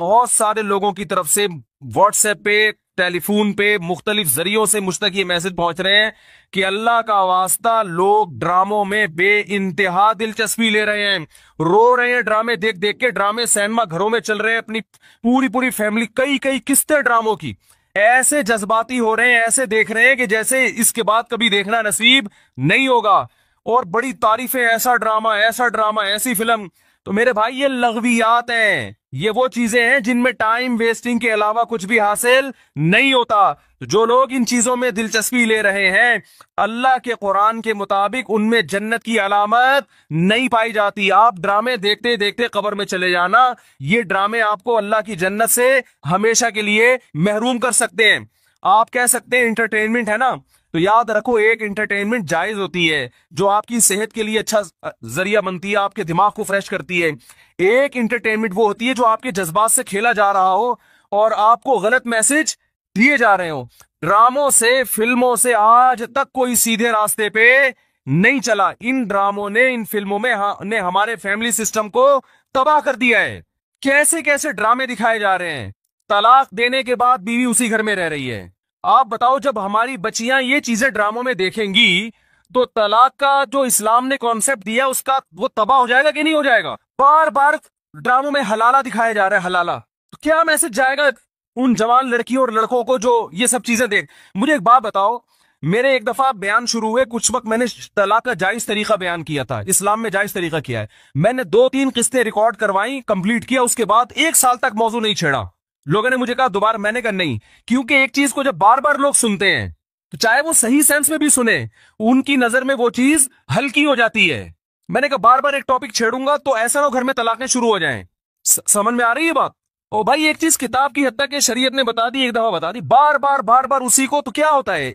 बहुत सारे लोगों की तरफ से व्हाट्सएप पे, टेलीफोन पे, मुख्तलिफ जरियों से मुझ तक ये मैसेज पहुंच रहे हैं कि अल्लाह का वास्ता लोग ड्रामों में बे इंतहा दिलचस्पी ले रहे हैं, रो रहे हैं ड्रामे देख देख के। ड्रामे सिनेमा घरों में चल रहे हैं, अपनी पूरी पूरी फैमिली, कई कई किस्तें ड्रामों की, ऐसे जज्बाती हो रहे हैं, ऐसे देख रहे हैं कि जैसे इसके बाद कभी देखना नसीब नहीं होगा। और बड़ी तारीफें, ऐसा ड्रामा, ऐसा ड्रामा, ऐसी फिल्म। तो मेरे भाई ये लग़वियात हैं, ये वो चीजें हैं जिनमें टाइम वेस्टिंग के अलावा कुछ भी हासिल नहीं होता। तो जो लोग इन चीजों में दिलचस्पी ले रहे हैं, अल्लाह के कुरान के मुताबिक उनमें जन्नत की अलामत नहीं पाई जाती। आप ड्रामे देखते देखते कब्र में चले जाना, ये ड्रामे आपको अल्लाह की जन्नत से हमेशा के लिए महरूम कर सकते हैं। आप कह सकते हैं एंटरटेनमेंट है ना, तो याद रखो एक एंटरटेनमेंट जायज होती है जो आपकी सेहत के लिए अच्छा जरिया बनती है, आपके दिमाग को फ्रेश करती है। एक एंटरटेनमेंट वो होती है जो आपके जज्बात से खेला जा रहा हो और आपको गलत मैसेज दिए जा रहे हो। ड्रामों से, फिल्मों से आज तक कोई सीधे रास्ते पे नहीं चला। इन ड्रामों ने, इन फिल्मों में ने हमारे फैमिली सिस्टम को तबाह कर दिया है। कैसे कैसे ड्रामे दिखाए जा रहे हैं, तलाक देने के बाद बीवी उसी घर में रह रही है। आप बताओ, जब हमारी बच्चियां ये चीजें ड्रामों में देखेंगी तो तलाक का जो इस्लाम ने कॉन्सेप्ट दिया उसका वो तबाह हो जाएगा कि नहीं हो जाएगा? बार बार ड्रामों में हलाला दिखाया जा रहा है, हलाला। तो क्या मैसेज जाएगा उन जवान लड़कियों और लड़कों को जो ये सब चीजें देख? मुझे एक बात बताओ, मेरे एक दफा बयान शुरू हुए, कुछ वक्त मैंने तलाक का जायज तरीका बयान किया था, इस्लाम में जायज तरीका किया है। मैंने 2-3 किस्तें रिकॉर्ड करवाई, कंप्लीट किया, उसके बाद 1 साल तक मौजू नहीं छेड़ा। लोगों ने मुझे कहा दोबारा, मैंने कहा नहीं, क्योंकि एक चीज को जब बार बार लोग सुनते हैं तो चाहे वो सही सेंस में भी सुने, उनकी नजर में वो चीज हल्की हो जाती है। मैंने कहा बार बार एक टॉपिक छेड़ूंगा तो ऐसा ना घर में तलाकें शुरू हो जाएं। समझ में आ रही है बात? ओ भाई, एक चीज किताब की हद तक के शरीयत ने बता दी, एक दफा बता दी, बार बार उसी को, तो क्या होता है?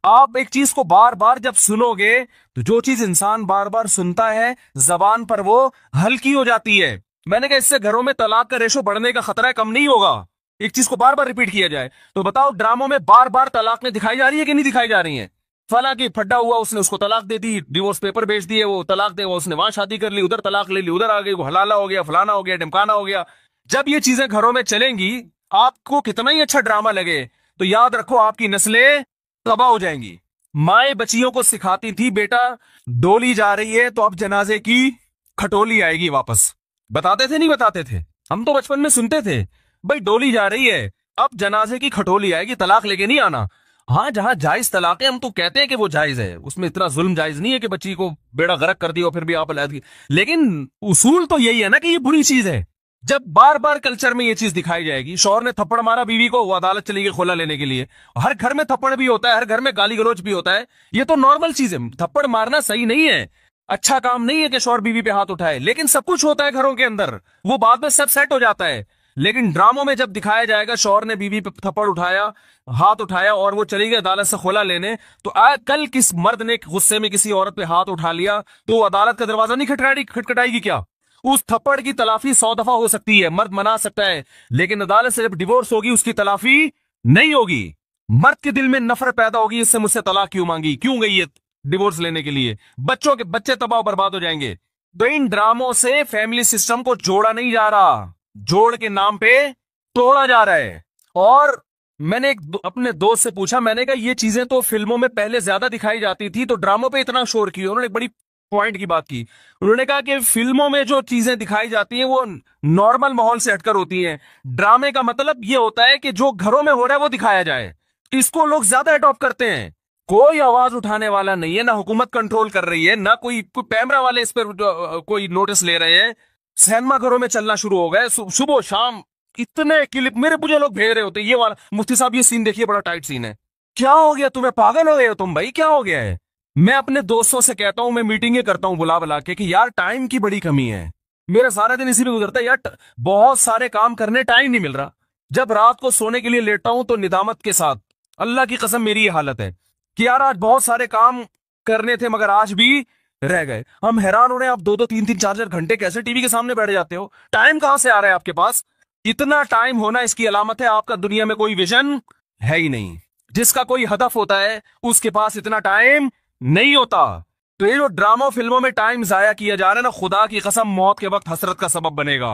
आप एक चीज को बार बार जब सुनोगे तो जो चीज इंसान बार बार सुनता है जबान पर वो हल्की हो जाती है। मैंने कहा इससे घरों में तलाक का रेशो बढ़ने का खतरा कम नहीं होगा, एक चीज को बार बार रिपीट किया जाए। तो बताओ, ड्रामों में बार बार तलाक ने दिखाई जा रही है कि नहीं दिखाई जा रही है? फला की फड्डा हुआ, उसने उसको तलाक दे दी, डिवोर्स पेपर भेज दिए, वो तलाक दे, वो उसने वहां शादी कर ली, उधर तलाक ले ली, उधर आ गई, वो हलाला हो गया, फलाना हो गया, ढिमकाना हो गया। जब ये चीजें घरों में चलेंगी, आपको कितना ही अच्छा ड्रामा लगे, तो याद रखो आपकी नस्लें तबाह हो जाएंगी। माए बच्चियों को सिखाती थी, बेटा डोली जा रही है तो अब जनाजे की खटोली आएगी वापस। बताते थे नहीं बताते थे? हम तो बचपन में सुनते थे, भाई डोली जा रही है अब जनाजे की खटोली आएगी, तलाक लेके नहीं आना। हाँ, जहां जायज तलाक है हम तो कहते हैं कि वो जायज है, उसमें इतना जुल्म जायज नहीं है कि बच्ची को बेड़ा गर्क कर दिया और फिर भी आप अलग। लेकिन उसूल तो यही है ना कि ये बुरी चीज है। जब बार बार कल्चर में ये चीज दिखाई जाएगी, शौहर ने थप्पड़ मारा बीवी को, वो अदालत चली गई खोला लेने के लिए। हर घर में थप्पड़ भी होता है, हर घर में गाली गलौज भी होता है, ये तो नॉर्मल चीज है। थप्पड़ मारना सही नहीं है, अच्छा काम नहीं है कि शौहर बीवी पे हाथ उठाए, लेकिन सब कुछ होता है घरों के अंदर, वो बाद में सब सेट हो जाता है। लेकिन ड्रामों में जब दिखाया जाएगा शौहर ने बीवी पे थप्पड़ उठाया, हाथ उठाया और वो चली गई अदालत से खोला लेने, तो कल किस मर्द ने गुस्से में किसी औरत पे हाथ उठा लिया तो अदालत का दरवाजा नहीं खटखटाएगी क्या? उस थप्पड़ की तलाफी 100 दफा हो सकती है, मर्द मना सकता है, लेकिन अदालत से जब डिवोर्स होगी उसकी तलाफी नहीं होगी। मर्द के दिल में नफरत पैदा होगी, इससे मुझसे तलाक क्यों मांगी, क्यों गई है डिवोर्स लेने के लिए, बच्चे तबाह बर्बाद हो जाएंगे। तो इन ड्रामों से फैमिली सिस्टम को जोड़ा नहीं जा रहा, जोड़ के नाम पे तोड़ा जा रहा है। और मैंने अपने दोस्त से पूछा, मैंने कहा ये चीजें तो फिल्मों में पहले ज्यादा दिखाई जाती थी, तो ड्रामों पे इतना शोर क्यों? उन्होंने एक बड़ी पॉइंट की बात की। उन्होंने कहा कि फिल्मों में जो चीजें दिखाई जाती हैं वो नॉर्मल माहौल से हटकर होती हैं। ड्रामे का मतलब ये होता है कि जो घरों में हो रहा है वो दिखाया जाए, इसको लोग ज्यादा अडॉप्ट करते हैं। कोई आवाज उठाने वाला नहीं है, ना हुकूमत कंट्रोल कर रही है, ना कोई कैमरा वाले इस पर कोई नोटिस ले रहे हैं। सिनेमा घरों में चलना शुरू हो गए, सुबह शाम इतने क्लिप मुझे लोग भेज रहे होते, ये वाला मुफ्ती साहब ये सीन देखिए, बड़ा टाइट सीन है। क्या हो गया तुम्हें, पागल हो गए हो तुम भाई, क्या हो गया है? मैं अपने दोस्तों से कहता हूं, मैं मीटिंगें करता हूं बुला बुला के कि यार टाइम की बड़ी कमी है, मेरा सारा दिन इसी में गुजरता है यार, बहुत सारे काम करने टाइम नहीं मिल रहा। जब रात को सोने के लिए लेटा हूं तो निदामत के साथ, अल्लाह की कसम मेरी ये हालत है कि यार आज बहुत सारे काम करने थे मगर आज भी रह गए। हम हैरान हो रहे हैं, आप 2-2, 3-3, 4-4 घंटे कैसे टीवी के सामने बैठ जाते हो? टाइम कहां से आ रहा है आपके पास? इतना टाइम होना इसकी अलामत है आपका दुनिया में कोई विजन है ही नहीं। जिसका कोई हदफ होता है उसके पास इतना टाइम नहीं होता। तो ये जो ड्रामा फिल्मों में टाइम जाया किया जा रहा है ना, खुदा की कसम मौत के वक्त हसरत का सबब बनेगा।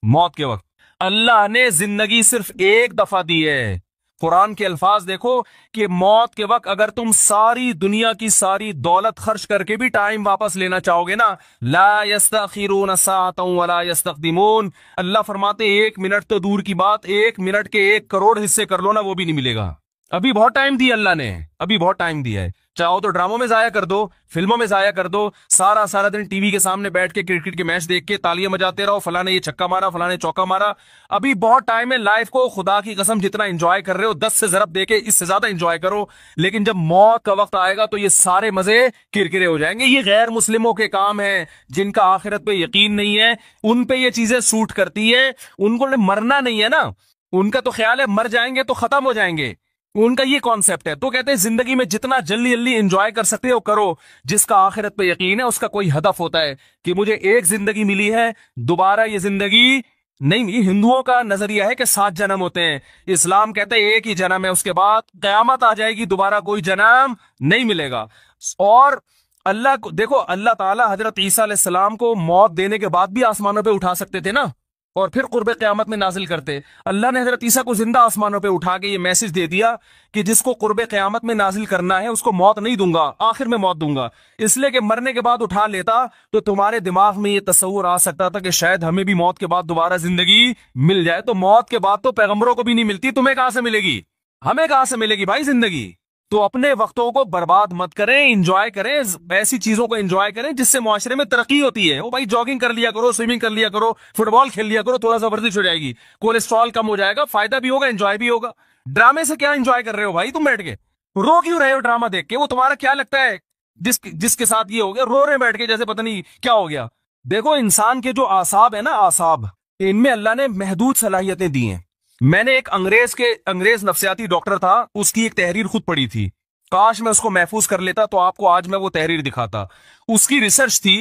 मौत के वक्त अल्लाह ने जिंदगी सिर्फ एक दफा दी है। कुरान के अल्फाज देखो कि मौत के वक्त अगर तुम सारी दुनिया की सारी दौलत खर्च करके भी टाइम वापस लेना चाहोगे ना, ला यस्तखिरून साअतन वला यस्तक़दिमून, अल्लाह फरमाते 1 मिनट तो दूर की बात, 1 मिनट के 1 करोड़ हिस्से कर लो ना, वो भी नहीं मिलेगा। अभी बहुत टाइम दिया अल्लाह ने, अभी बहुत टाइम दिया है। चाहो तो ड्रामों में जाया कर दो, फिल्मों में जाया कर दो, सारा सारा दिन टीवी के सामने बैठ के क्रिकेट के मैच देख के तालियां बजाते रहो, फलाने ये छक्का मारा, फलाने चौका मारा। अभी बहुत टाइम है, लाइफ को खुदा की कसम जितना एंजॉय कर रहे हो 10 से ज़रब देके इससे ज्यादा एंजॉय करो। लेकिन जब मौत का वक्त आएगा तो ये सारे मजे किरकिरे हो जाएंगे। ये गैर मुस्लिमों के काम है, जिनका आखिरत पे यकीन नहीं है, उन पे ये चीजें सूट करती है। उनको मरना नहीं है ना, उनका तो ख्याल है मर जाएंगे तो खत्म हो जाएंगे, उनका ये कॉन्सेप्ट है। तो कहते हैं जिंदगी में जितना जल्दी जल्दी एंजॉय कर सकते हो करो। जिसका आखिरत पे यकीन है उसका कोई हदफ होता है कि मुझे एक जिंदगी मिली है, दोबारा ये जिंदगी नहीं मिली। हिंदुओं का नजरिया है कि 7 जन्म होते हैं, इस्लाम कहते हैं एक ही जन्म है, उसके बाद कयामत आ जाएगी, दोबारा कोई जन्म नहीं मिलेगा। और अल्लाह को देखो, अल्लाह ताला हजरत ईसा अलैहिस्सलाम को मौत देने के बाद भी आसमानों पे उठा सकते थे ना, और फिर कुर्बे क़यामत में नाजिल करते। अल्लाह ने हजरत ईसा को जिंदा आसमानों पे उठा के ये मैसेज दे दिया कि जिसको कुर्बे क़यामत में नाजिल करना है उसको मौत नहीं दूंगा, आखिर में मौत दूंगा। इसलिए कि मरने के बाद उठा लेता तो तुम्हारे दिमाग में ये तस्वुर आ सकता था कि शायद हमें भी मौत के बाद दोबारा जिंदगी मिल जाए। तो मौत के बाद तो पैगंबरों को भी नहीं मिलती, तुम्हें कहां से मिलेगी, हमें कहां से मिलेगी भाई जिंदगी। तो अपने वक्तों को बर्बाद मत करें, इंजॉय करें, ऐसी चीजों को इंजॉय करें जिससे मुआशरे में तरक्की होती है। ओ भाई जॉगिंग कर लिया करो, स्विमिंग कर लिया करो, फुटबॉल खेल लिया करो, थोड़ा सा वर्जिश हो जाएगी, कोलेस्ट्रॉल कम हो जाएगा, फायदा भी होगा, एंजॉय भी होगा। ड्रामे से क्या एंजॉय कर रहे हो भाई, तुम बैठ के रो क्यों रहे हो ड्रामा देख के? वो तुम्हारा क्या लगता है जिसके साथ ये हो गया, रो रहे बैठ के जैसे पता नहीं क्या हो गया। देखो इंसान के जो आसाब है ना, आसाब, इनमें अल्लाह ने महदूद सलाहियतें दी हैं। मैंने एक अंग्रेज नफ्सियाती डॉक्टर था, उसकी एक तहरीर खुद पढ़ी थी, काश मैं उसको महफूज कर लेता तो आपको आज मैं वो तहरीर दिखाता। उसकी रिसर्च थी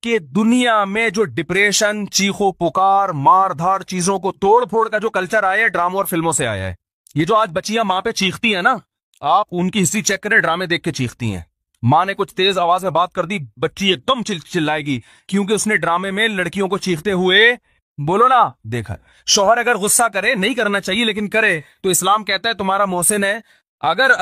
कि दुनिया में जो डिप्रेशन, चीखो पुकार, मार धार, चीजों को तोड़ फोड़ का जो कल्चर आया है, ड्रामों और फिल्मों से आया है। ये जो आज बच्चियां माँ पे चीखती है ना, आप उनकी हिस्ट्री चेक करें, ड्रामे देख के चीखती हैं। माँ ने कुछ तेज आवाज में बात कर दी, बच्ची एकदम चिल्लाएगी, क्योंकि उसने ड्रामे में लड़कियों को चीखते हुए बोलो ना देखा। शौहर अगर गुस्सा करे, नहीं करना चाहिए लेकिन करे, तो इस्लाम कहता है तुम्हारा मोहसिन है। अगर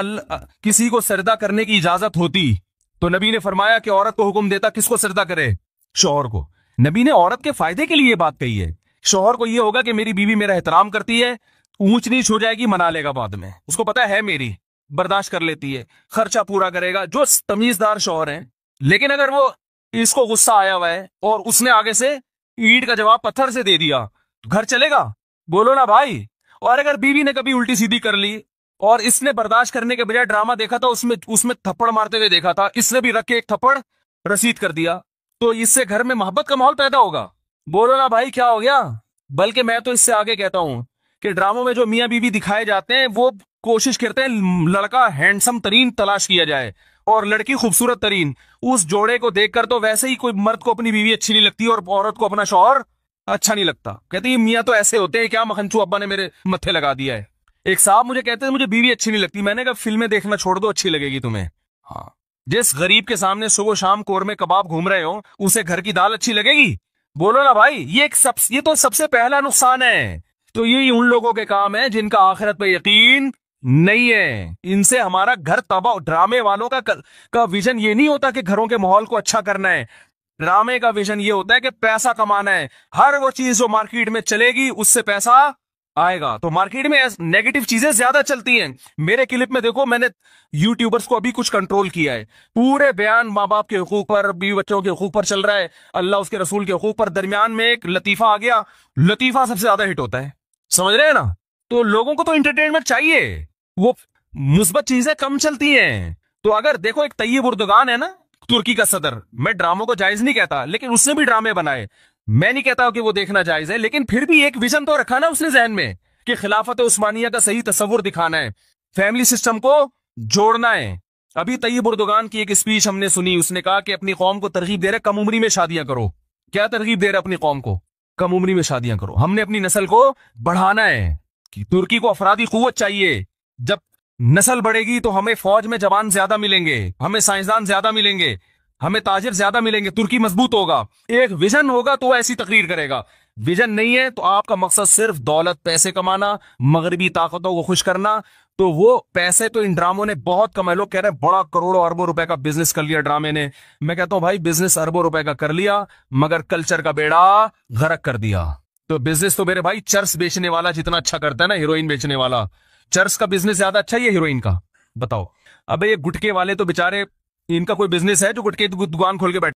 किसी को सजदा करने की इजाजत होती तो नबी ने फरमाया कि औरत को हुक्म देता किसको सजदा करे, शौहर को। नबी ने औरत के फायदे के लिए बात कही है। शौहर को यह होगा कि मेरी बीवी मेरा एहतराम करती है, ऊंच नीच हो जाएगी मना लेगा बाद में, उसको पता है मेरी, बर्दाश्त कर लेती है, खर्चा पूरा करेगा, जो तमीजदार शौहर है। लेकिन अगर वो इसको गुस्सा आया हुआ है और उसने आगे से ईंट का जवाब पत्थर से दे दिया, तो घर चलेगा? बोलो ना भाई। और अगर बीवी ने कभी उल्टी सीधी कर ली और इसने बर्दाश्त करने के बजाय ड्रामा देखा था, उसमें थप्पड़ मारते हुए देखा था, इसने भी रख के एक थप्पड़ रसीद कर दिया, तो इससे घर में मोहब्बत का माहौल पैदा होगा? बोलो ना भाई क्या हो गया। बल्कि मैं तो इससे आगे कहता हूं कि ड्रामों में जो मियां बीवी दिखाए जाते हैं वो कोशिश करते हैं लड़का हैंडसम तरीन तलाश किया जाए और लड़की खूबसूरत तरीन। उस जोड़े को देखकर तो वैसे ही कोई मर्द को अपनी बीवी अच्छी नहीं लगती और औरत को अपना शौहर अच्छा नहीं लगता। कहते हैं मियां तो ऐसे होते हैं, क्या मखनचू अब्बा ने मेरे मत्थे लगा दिया है। एक साहब मुझे कहते हैं मुझे बीवी अच्छी नहीं लगती, मैंने कहा फिल्में देखना छोड़ दो, अच्छी लगेगी तुम्हें। हाँ, जिस गरीब के सामने सुबह शाम कोरमे कबाब घूम रहे हो उसे घर की दाल अच्छी लगेगी? बोलो ना भाई। ये तो सबसे पहला नुकसान है। तो ये उन लोगों के काम है जिनका आखिरत पे यकीन नहीं है, इनसे हमारा घर तबाह। ड्रामे वालों का विजन ये नहीं होता कि घरों के माहौल को अच्छा करना है, ड्रामे का विजन ये होता है कि पैसा कमाना है। हर वो चीज जो मार्केट में चलेगी उससे पैसा आएगा। तो मार्केट में नेगेटिव चीजें ज्यादा चलती हैं। मेरे क्लिप में देखो, मैंने यूट्यूबर्स को अभी कुछ कंट्रोल किया है, पूरे बयान माँ बाप के हुकूक पर, बीवी बच्चों के हुकूक पर चल रहा है, अल्लाह उसके रसूल के हुकूक पर। दरमियान में एक लतीफा आ गया, लतीफा सबसे ज्यादा हिट होता है, समझ रहे हैं ना। तो लोगों को तो एंटरटेनमेंट चाहिए, वो मुस्बत चीजें कम चलती हैं। तो अगर देखो एक तैयब उर्दगान है ना, तुर्की का सदर, मैं ड्रामों को जायज नहीं कहता लेकिन उसने भी ड्रामे बनाए, मैं नहीं कहता कि वो देखना जायज है, लेकिन फिर भी एक विजन तो रखा ना उसने जहन में कि खिलाफत उस्मानिया का सही तस्वुर दिखाना है, फैमिली सिस्टम को जोड़ना है। अभी तैयब उर्दगान की एक स्पीच हमने सुनी, उसने कहा कि अपनी कौम को तरगीब दे रहे कम उम्री में शादियां करो। क्या तरगीब दे रहे अपनी कौम को? कम उम्री में शादियां करो। हमने अपनी नस्ल को बढ़ाना है कि तुर्की को अफरादी कुव्वत चाहिए। जब नस्ल बढ़ेगी तो हमें फौज में जवान ज्यादा मिलेंगे, हमें साइंसदान ज्यादा मिलेंगे, हमें ताजिर ज्यादा मिलेंगे, तुर्की मजबूत होगा। एक विजन होगा तो ऐसी तकरीर करेगा। विजन नहीं है तो आपका मकसद सिर्फ दौलत पैसे कमाना, मगरबी ताकतों को खुश करना, तो वो पैसे तो इन ड्रामों ने बहुत कमाए। लोग कह रहे हैं बड़ा करोड़ों अरबों रुपए का बिजनेस कर लिया ड्रामे ने। मैं कहता हूं भाई बिजनेस अरबों रुपए का कर लिया मगर कल्चर का बेड़ा गर्क कर दिया। तो बिजनेस तो मेरे भाई चर्स बेचने वाला जितना अच्छा करता है ना, हीरोइन बेचने वाला, चर्स का बिजनेस ज्यादा अच्छा ही है हीरोइन का। बताओ। अबे ये गुटके वाले तो बेचारे, इनका कोई बिजनेस है जो गुटके की दुकान खोल के बैठे?